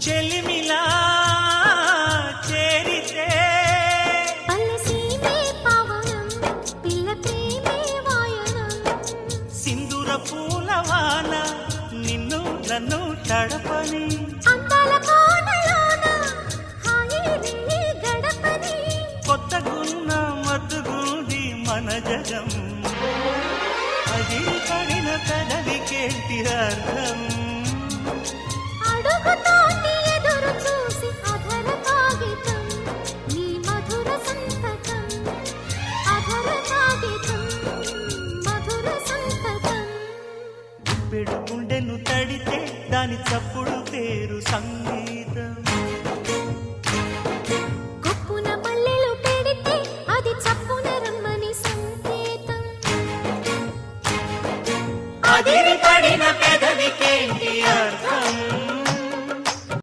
చెలిమిలా చేరితే పల్లెసీమే పావనం పిల్ల ప్రేమే వాయనం సింధూర పూలవాన నిన్ను నన్ను తడపని అందాల కోనలోన హాయి నీ గడపని కొత్తగున్న మత్తుగుంది మన జగం అది పడిన పెదవికేంటి అర్థం అడుగుతోటి ఎదురు చూసి అధర కాగితం నీ మధుర సంతకం అధర కాగితం మధుర సంతకం పెడు గుండెను తడితే దాని చప్పుడు పేరు సంగీతం కొప్పున మల్లెలు పెడితే అది చప్పున రమ్మని సంకేతం అదిరి పడిన పెదవికేంటి అర్థం